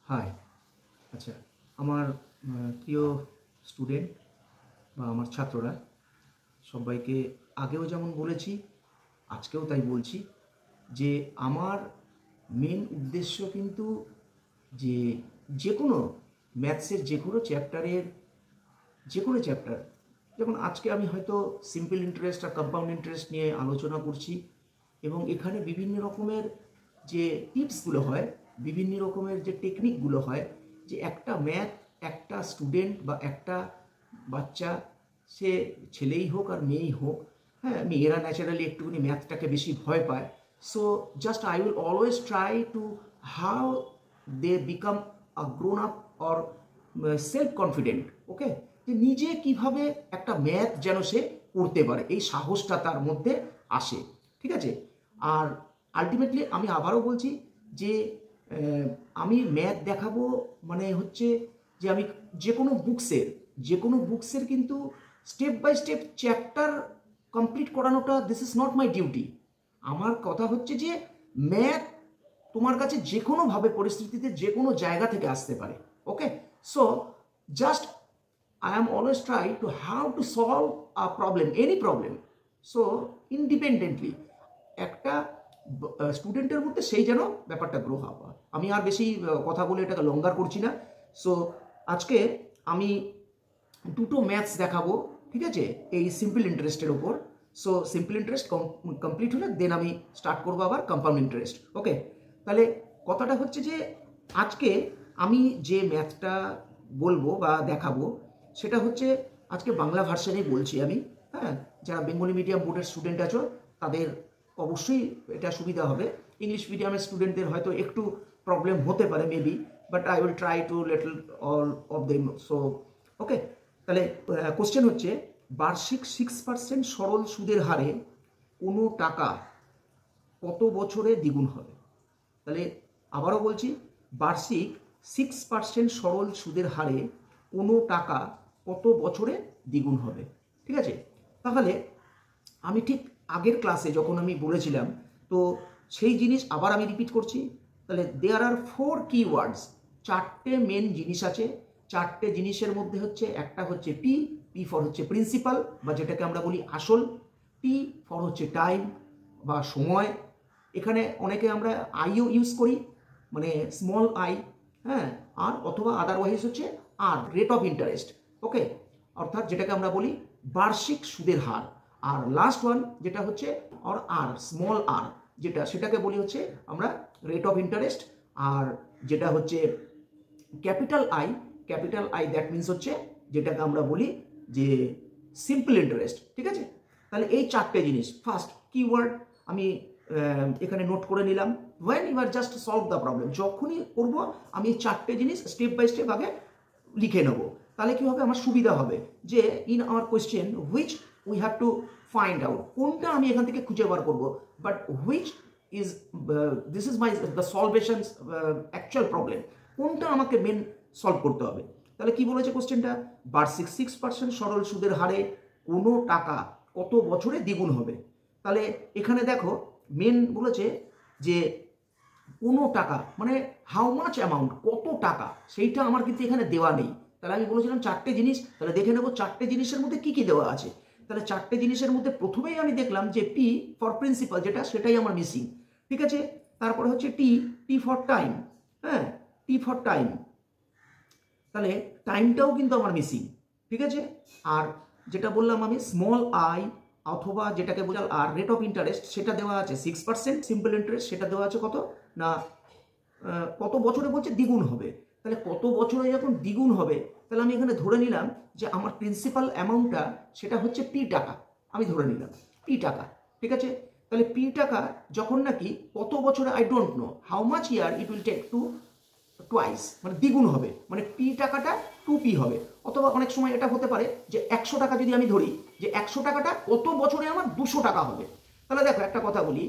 High. আচ্ছা, আমার প্রিয় স্টুডেন্ট বা আমার ছাত্ররা সবাইকে আগেও যেমন বলেছি, আজকেও তাই বলছি যে আমার মেন উদ্দেশ্য কিন্তু যে যে কোনো ম্যাথসের যে কোনো চ্যাপ্টার, যেমন আজকে আমি হয়তো সিম্পল ইন্টারেস্ট আর কম্পাউন্ড ইন্টারেস্ট নিয়ে আলোচনা করছি, এবং এখানে বিভিন্ন রকমের যে টিপসগুলো হয়, বিভিন্ন রকমের যে টেকনিকগুলো হয়, যে একটা ম্যাথ একটা স্টুডেন্ট বা একটা বাচ্চা, সে ছেলেই হোক আর মেয়েই হোক, হ্যাঁ, মেয়েরা ন্যাচারালি একটুখানি ম্যাথটাকে বেশি ভয় পায়। So just I will always try to how they become a grown up or self confident. Okay, যে নিজে কিভাবে একটা ম্যাথ যেন সে করতে পারে, এই সাহসটা তার মধ্যে আসে। ঠিক আছে? আর আলটিমেটলি আমি আবারও বলছি যে আহ, আমি ম্যাথ দেখাবো, মানে হচ্ছে যে আমি যে কোনো বুকসের কিন্তু step by step chapter complete করানোটা, this is not my duty. আমার কথা হচ্ছে যে ম্যাথ তোমার কাছে যে কোনোভাবে পরিস্থিতিতে যে কোনো জায়গা থেকে আসতে পারে। Okay, so just I am always try to how to solve a problem, any problem. So independently একটা স্টুডেন্টের মধ্যে সেই যেন ব্যাপারটা গ্রো হওয়া। আমি আর বেশি কথা বলে এটাকে লঙ্গার করছি না। সো আজকে আমি দুটো ম্যাথস দেখাবো, ঠিক আছে, এই সিম্পল ইন্টারেস্টের ওপর। সো সিম্পল ইন্টারেস্ট কমপ্লিট হলে দেন আমি স্টার্ট করবো আবার কম্পাউন্ড ইন্টারেস্ট। ওকে, তাহলে কথাটা হচ্ছে যে আজকে আমি যে ম্যাথটা বলবো বা দেখাবো সেটা হচ্ছে, আজকে বাংলা ভার্সানেই বলছি আমি। হ্যাঁ, যারা বেঙ্গলি মিডিয়াম বোর্ডের স্টুডেন্ট আছো তাদের অবশ্যই এটা সুবিধা হবে। ইংলিশ মিডিয়ামের স্টুডেন্টদের হয়তো একটু প্রবলেম হতে পারে maybe, but I will try to little all of them. So okay, তাহলে কোশ্চেন হচ্ছে, বার্ষিক 6% সরল সুদের হারে কোনো টাকা কত বছরে দ্বিগুণ হবে? তাহলে আবারও বলছি, বার্ষিক 6% সরল সুদের হারে কোনো টাকা কত বছরে দ্বিগুণ হবে? ঠিক আছে, তাহলে আমি ঠিক আগের ক্লাসে যখন আমি বলেছিলাম, তো সেই জিনিস আবার আমি রিপিট করছি। তাহলে দেয়ার আর 4 কিওয়ার্ডস, চারটে মেন জিনিস আছে। চারটে জিনিসের মধ্যে হচ্ছে, একটা হচ্ছে পি, পি ফর হচ্ছে প্রিন্সিপাল বা যেটাকে আমরা বলি আসল, টি ফর হচ্ছে টাইম বা সময়। এখানে অনেকে আমরা আইও ইউজ করি, মানে স্মল আই, হ্যাঁ, আর অথবা আদারওয়াইজ হচ্ছে আর, রেট অফ ইন্টারেস্ট। ওকে, অর্থাৎ যেটাকে আমরা বলি বার্ষিক সুদের হার। আর লাস্ট ওয়ান যেটা হচ্ছে আর স্মল আর, সেটাকে বলি হচ্ছে আমরা রেট অফ ইন্টারেস্ট। আর যেটা হচ্ছে ক্যাপিটাল আই দ্যাট মিনস হচ্ছে যেটাকে আমরা বলি যে সিম্পল ইন্টারেস্ট। ঠিক আছে, তাহলে এই চারটে জিনিস ফার্স্ট কিওয়ার্ড আমি এখানে নোট করে নিলাম। When you are just solve the problem, যখনই করব আমি এই চারটে জিনিস স্টেপ বাই স্টেপ আগে লিখে নেব। তাহলে কি হবে, আমার সুবিধা হবে যে in our question which we have to find out, কোনটা আমি এখান থেকে খুঁজে বার করবো, but which is this is my the solvation actual problem, কোনটা আমাকে মেন সলভ করতে হবে। তাহলে কি বলেছে কোশ্চেনটা, বার্ষিক 6% সরল সুদের হারে কোনো টাকা কত বছরে দ্বিগুণ হবে। তাহলে এখানে দেখো মেন বলেছে যে কোনো টাকা, মানে হাউ মাচ অ্যামাউন্ট, কত টাকা, সেইটা আমার কিন্তু এখানে দেওয়া নেই। তাহলে আমি বলেছিলাম চারটে জিনিস, তাহলে দেখে নেবো চারটে জিনিসের মধ্যে কি কি দেওয়া আছে। তাহলে চারটে জিনিসের মধ্যে প্রথমেই আমি দেখলাম যে পি ফর প্রিন্সিপাল, সেটাই আমার মিসিং। ঠিক আছে, তারপরে হচ্ছে টি, টি ফর টাইম, হ্যাঁ, টি ফর টাইম, তাহলে টাইমটাও কিন্তু আমার মিসিং। ঠিক আছে, আর যেটা বললাম আমি স্মল আই অথবা যেটাকে বোঝাল আর রেট অফ ইন্টারেস্ট, সেটা দেওয়া আছে 6%, সিম্পল ইন্টারেস্ট সেটা দেওয়া আছে কত না, কত বছরে বলছে দ্বিগুণ হবে। তাহলে কত বছরে যখন দ্বিগুণ হবে, তাহলে আমি এখানে ধরে নিলাম যে আমার প্রিন্সিপাল অ্যামাউন্টটা সেটা হচ্ছে পি টাকা, আমি ধরে নিলাম পি টাকা। ঠিক আছে, তাহলে পি টাকা যখন নাকি কত বছরে, I don't know how much year it will take to twice, মানে দ্বিগুণ হবে, মানে পি টাকাটা 2p হবে। অথবা অনেক সময় এটা হতে পারে যে 100 টাকা যদি আমি ধরি, যে 100 টাকাটা কত বছরে আমার 200 টাকা হবে। তাহলে দেখো একটা কথা বলি,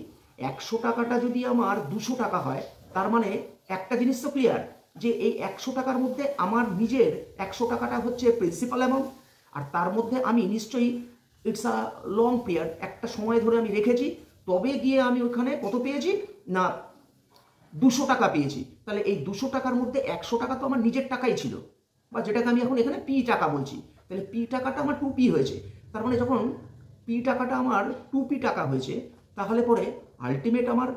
100 টাকাটা যদি আমার 200 টাকা হয়, তার মানে একটা জিনিস তো ক্লিয়ার, যে এই 100 টাকার মধ্যে আমার নিজের 100 টাকাটা হচ্ছে প্রিন্সিপাল অ্যামাউন্ট, আর তার মধ্যে আমি নিশ্চয়ই ইটস আ লং পিরিয়ড, একটা সময় ধরে আমি রেখেছি, তবে গিয়ে আমি ওখানে কত পেয়েছি না 200 টাকা পেয়েছি, তাহলে এই 200 টাকার মধ্যে 100 টাকা তো আমার নিজের টাকাই ছিল, বা যেটাকে আমি এখন এখানে পি টাকা বলছি, তাহলে পি টাকাটা আমার 2p হয়েছে। তার মানে যখন পি টাকাটা আমার 2p টাকা হয়েছে, তাহলে পরে আলটিমেট আমার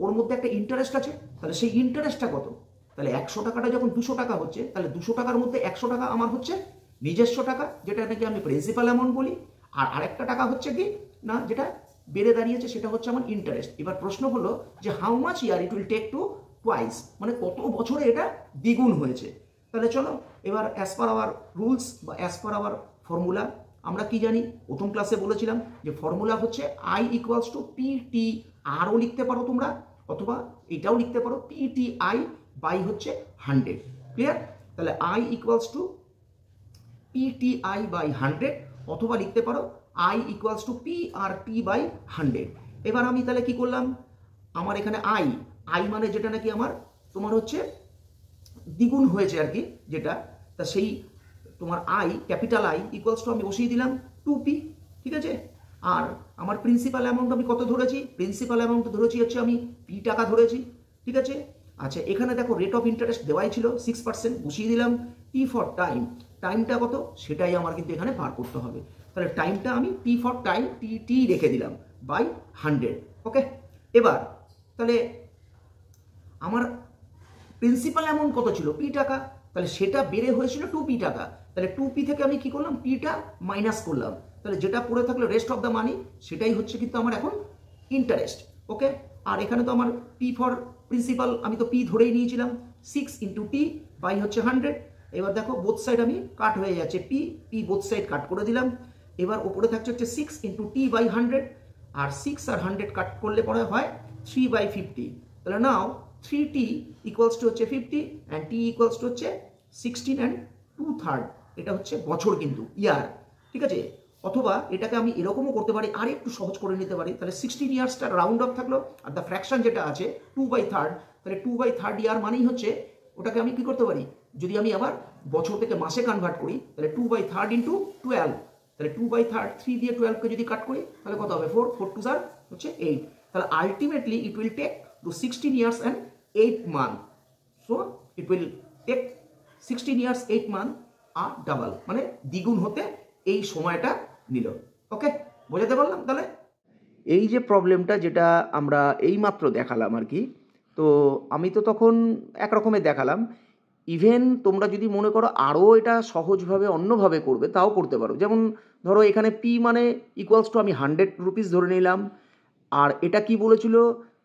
ওর মধ্যে একটা ইন্টারেস্ট আছে, তাহলে সেই ইন্টারেস্টটা কত? তাহলে 100 টাকাটা যখন 200 টাকা হচ্ছে, তাহলে 200 টাকার মধ্যে 100 টাকা আমার হচ্ছে নিজস্ব টাকা, যেটা নাকি আমি প্রিন্সিপাল অ্যামাউন্ট বলি, আর আরেকটা টাকা হচ্ছে কি না, যেটা বেড়ে দাঁড়িয়েছে সেটা হচ্ছে আমার ইন্টারেস্ট। এবার প্রশ্ন হলো যে how much year it will take to twice, মানে কত বছরে এটা দ্বিগুণ হয়েছে। তাহলে চলো এবার অ্যাজ পার আওয়ার রুলস বা অ্যাজ পার আওয়ার ফর্মুলা আমরা কি জানি, প্রথম ক্লাসে বলেছিলাম যে ফর্মুলা হচ্ছে I equals to P T আরও লিখতে পারো তোমরা, অথবা এটাও লিখতে পারো পি টি আই বাই হচ্ছে 100। ক্লিয়ার? তাহলে I equals to P T I by 100, অথবা লিখতে পারো I equals to P R T by 100। এবার আমি তাহলে কি করলাম, আমার এখানে আই আই মানে যেটা নাকি আমার তোমার হচ্ছে দ্বিগুণ হয়েছে আর কি যেটা, তা সেই তোমার I capital I equals two আমি বসিয়ে দিলাম 2p। ঠিক আছে? আর আমার প্রিন্সিপাল অ্যামাউন্ট আমি কত ধরেছি, প্রিন্সিপাল অ্যামাউন্ট ধরেছি হচ্ছে আমি p টাকা ধরেছি। ঠিক আছে? আচ্ছা, এখানে দেখো রেট অফ ইন্টারেস্ট দেওয়াই ছিল 6%, বসিয়ে দিলাম। টি ফর টাইম, টাইমটা কত সেটাই আমার কিন্তু এখানে বার করতে হবে, তাহলে টাইমটা আমি টি ফর টাইম টি রেখে দিলাম বাই 100। ওকে, এবার তাহলে আমার প্রিন্সিপাল অ্যামাউন্ট কত ছিল, পি টাকা, তাহলে সেটা বেড়ে হয়েছিল 2p টাকা, তাহলে 2p থেকে আমি কি করলাম, পিটা মাইনাস করলাম, তাহলে যেটা পড়ে থাকলো রেস্ট অফ দ্য মানি সেটাই হচ্ছে কিন্তু আমার এখন ইন্টারেস্ট। ওকে, আর এখানে তো আমার পি ফর প্রিন্সিপাল আমি তো পি ধরেই নিয়েছিলাম, 6 ইন্টু টি বাই হচ্ছে 100। এবার দেখো বোথ সাইড আমি কাট হয়ে যাচ্ছে, পি পি বোথ সাইড কাট করে দিলাম। এবার ওপরে থাকছে হচ্ছে 6 ইন্টু টি বাই 100, আর 6 আর 100 কাট করলে পরে হয় 3/50। তাহলে নাও 3t ইকুয়ালস টু হচ্ছে 50 অ্যান্ড t ইকুয়ালস টু হচ্ছে 16 অ্যান্ড 2/3। এটা হচ্ছে বছর কিন্তু ইয়ার। ঠিক আছে? অথবা এটাকে আমি এরকমও করতে পারি, আর একটু সহজ করে নিতে পারি, তাহলে 16 ইয়ার্সটা রাউন্ড অফ থাকলো, আর দ্য ফ্র্যাকশন যেটা আছে 2/3, তাহলে 2/3 ইয়ার মানেই হচ্ছে ওটাকে আমি কি করতে পারি, যদি আমি আবার বছর থেকে মাসে কনভার্ট করি, তাহলে 2/3 ইন্টু 12, তাহলে 2/3 3 দিয়ে 12কে যদি কাট করি তাহলে কত হবে, 4 4 2 হচ্ছে 8। তাহলে ultimately it will take to 16 years and 8 months. So it will take 16 years 8 months R double, মানে দ্বিগুণ হতে এই সময়টা নিল। ওকে, বোঝাতে পারলাম? তাহলে এই যে প্রবলেমটা যেটা আমরা এইমাত্র দেখালাম আর কি, তো আমি তো তখন একরকমে দেখালাম, ইভেন তোমরা যদি মনে করো আরও এটা সহজভাবে অন্যভাবে করবে তাও করতে পারো। যেমন ধরো এখানে পি মানে ইকুয়ালস টু আমি 100 রুপিস ধরে নিলাম, আর এটা কি বলেছিল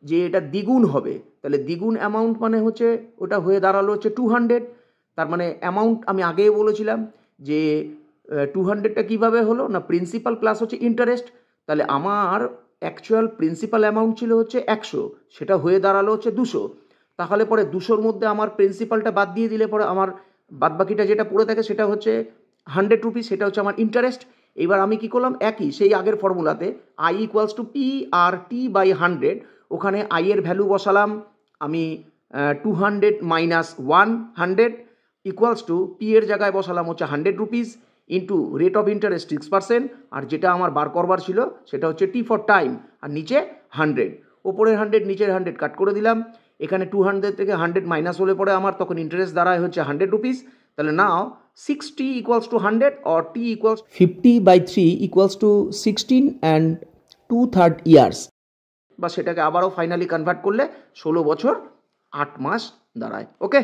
যে এটা দ্বিগুণ হবে, তাহলে দ্বিগুণ অ্যামাউন্ট মানে হচ্ছে ওটা হয়ে দাঁড়ালো হচ্ছে 200। তার মানে অ্যামাউন্ট আমি আগেই বলেছিলাম যে 200টা কীভাবে হলো না, প্রিন্সিপাল প্লাস হচ্ছে ইন্টারেস্ট, তাহলে আমার অ্যাকচুয়াল প্রিন্সিপাল অ্যামাউন্ট ছিল হচ্ছে 100, সেটা হয়ে দাঁড়ালো হচ্ছে 200। তাহলে পরে 200-র মধ্যে আমার প্রিন্সিপালটা বাদ দিয়ে দিলে পরে আমার বাদবাকিটা যেটা পড়ে থাকে সেটা হচ্ছে 100 রুপিস, সেটা হচ্ছে আমার ইন্টারেস্ট। এবার আমি কি করলাম, একই সেই আগের ফর্মুলাতে I equals to P R T by 100, ওখানে আই এর ভ্যালু বসালাম আমি 200 মাইনাস 100 ইকুয়ালস টু পি এর জায়গায় বসালাম হচ্ছে 100 rupees into rate of interest 6%, আর যেটা আমার বার করবার ছিল সেটা হচ্ছে টি ফর টাইম, আর নিচে 100, ওপরের 100 নিচের 100 কাট করে দিলাম। এখানে 200 থেকে 100 মাইনাস হলে পরে আমার তখন ইন্টারেস্ট দাঁড়ায় হচ্ছে 100 রুপিস। তাহলে নাও 6t equals to 100 or t equals 50/3 equals to 16 and 2/3 years, বা সেটাকে আবারও ফাইনালি কনভার্ট করলে 16 বছর 8 মাস দাঁড়ায়। ওকে।